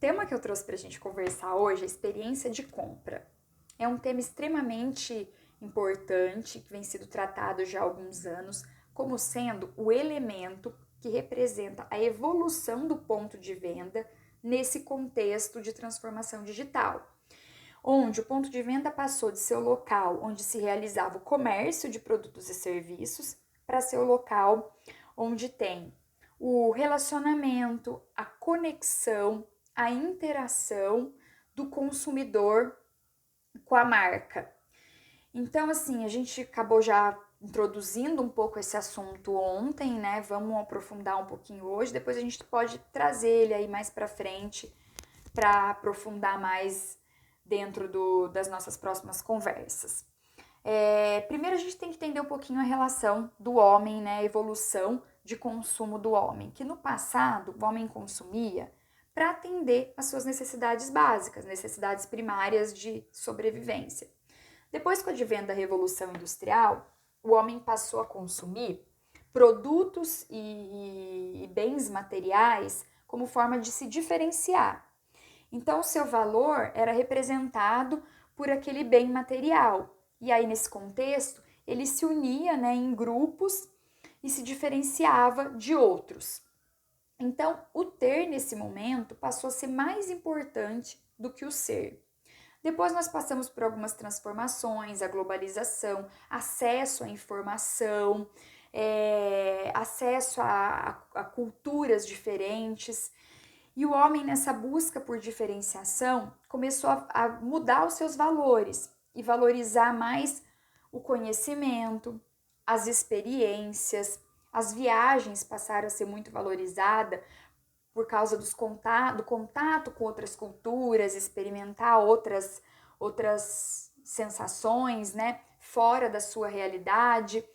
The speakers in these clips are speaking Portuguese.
tema que eu trouxe para a gente conversar hoje é experiência de compra. É um tema extremamente importante que vem sendo tratado já há alguns anos como sendo o elemento que representa a evolução do ponto de venda nesse contexto de transformação digital, onde o ponto de venda passou de ser o local onde se realizava o comércio de produtos e serviços para ser o local onde tem o relacionamento, a conexão, a interação do consumidor com a marca. Então, assim, a gente acabou já introduzindo um pouco esse assunto ontem, né? Vamos aprofundar um pouquinho hoje, depois a gente pode trazer ele aí mais para frente para aprofundar mais dentro das nossas próximas conversas. Primeiro a gente tem que entender um pouquinho a relação do homem, né? A evolução de consumo do homem, que no passado o homem consumia para atender às suas necessidades básicas, necessidades primárias de sobrevivência. Depois com o advento da Revolução Industrial, o homem passou a consumir produtos e bens materiais como forma de se diferenciar. Então, o seu valor era representado por aquele bem material. E aí, nesse contexto, ele se unia, né, em grupos e se diferenciava de outros. Então, o ter, nesse momento, passou a ser mais importante do que o ser. Depois nós passamos por algumas transformações, a globalização, acesso à informação, acesso a culturas diferentes. E o homem, nessa busca por diferenciação, começou a mudar os seus valores e valorizar mais o conhecimento, as experiências, as viagens passaram a ser muito valorizadas por causa do contato com outras culturas, experimentar outras sensações, né, fora da sua realidade.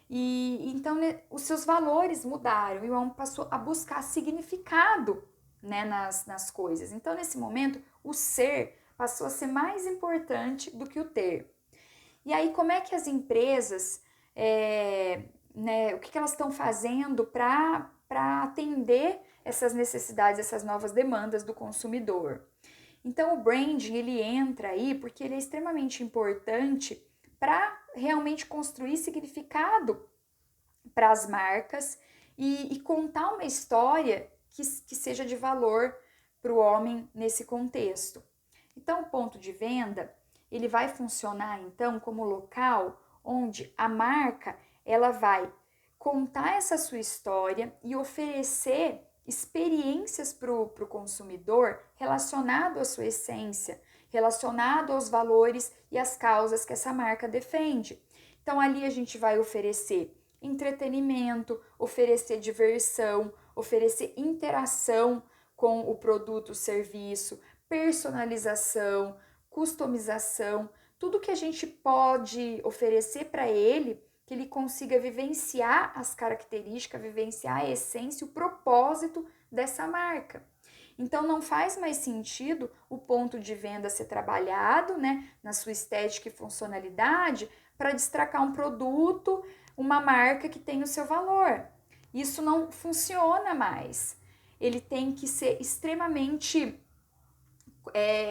E então, né, os seus valores mudaram e o homem passou a buscar significado, né, nas coisas. Então, nesse momento, o ser passou a ser mais importante do que o ter. E aí, como é que as empresas, né, o que elas estão fazendo para atender essas necessidades, essas novas demandas do consumidor? Então, o branding, ele entra aí porque ele é extremamente importante para realmente construir significado para as marcas e contar uma história que seja de valor para o homem nesse contexto. Então, o ponto de venda, ele vai funcionar então como local onde a marca ela vai contar essa sua história e oferecer experiências para o consumidor relacionado à sua essência, relacionado aos valores e às causas que essa marca defende. Então ali a gente vai oferecer entretenimento, oferecer diversão, oferecer interação com o produto, o serviço, personalização, customização, tudo que a gente pode oferecer para ele, que ele consiga vivenciar as características, vivenciar a essência, o propósito dessa marca. Então não faz mais sentido o ponto de venda ser trabalhado, né, na sua estética e funcionalidade para destacar um produto, uma marca que tem o seu valor. Isso não funciona mais. Ele tem que ser extremamente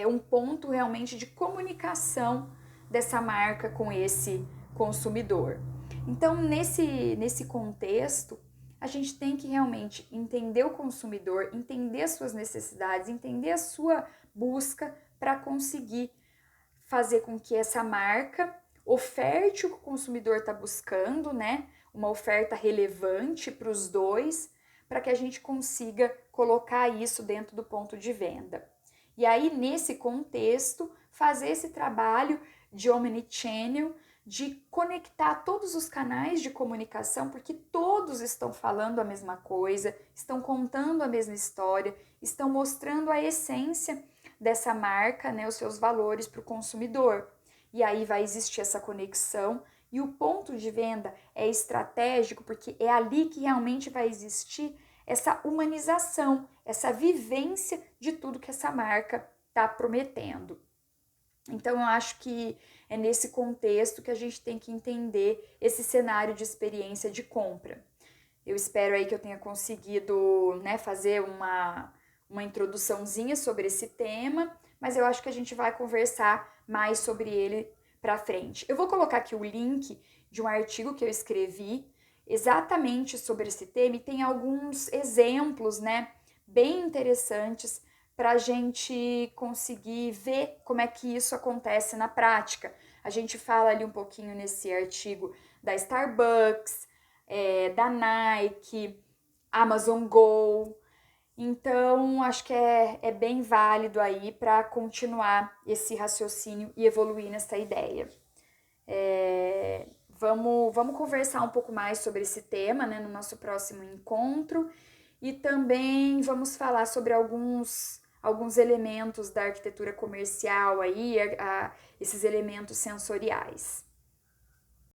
um ponto realmente de comunicação dessa marca com esse consumidor. Então, nesse contexto, a gente tem que realmente entender o consumidor, entender as suas necessidades, entender a sua busca para conseguir fazer com que essa marca oferte o que o consumidor está buscando, né? Uma oferta relevante para os dois, para que a gente consiga colocar isso dentro do ponto de venda. E aí, nesse contexto, fazer esse trabalho de omnichannel, de conectar todos os canais de comunicação, porque todos estão falando a mesma coisa, estão contando a mesma história, estão mostrando a essência dessa marca, né, os seus valores para o consumidor. E aí vai existir essa conexão e o ponto de venda é estratégico porque é ali que realmente vai existir essa humanização, essa vivência de tudo que essa marca está prometendo. Então, eu acho que é nesse contexto que a gente tem que entender esse cenário de experiência de compra. Eu espero aí que eu tenha conseguido, né, fazer uma introduçãozinha sobre esse tema, mas eu acho que a gente vai conversar mais sobre ele para frente. Eu vou colocar aqui o link de um artigo que eu escrevi exatamente sobre esse tema e tem alguns exemplos, né, bem interessantes para a gente conseguir ver como é que isso acontece na prática. A gente fala ali um pouquinho nesse artigo da Starbucks, da Nike, Amazon Go. Então, acho que é bem válido aí para continuar esse raciocínio e evoluir nessa ideia. Vamos conversar um pouco mais sobre esse tema, né, no nosso próximo encontro e também vamos falar sobre alguns elementos da arquitetura comercial aí, esses elementos sensoriais.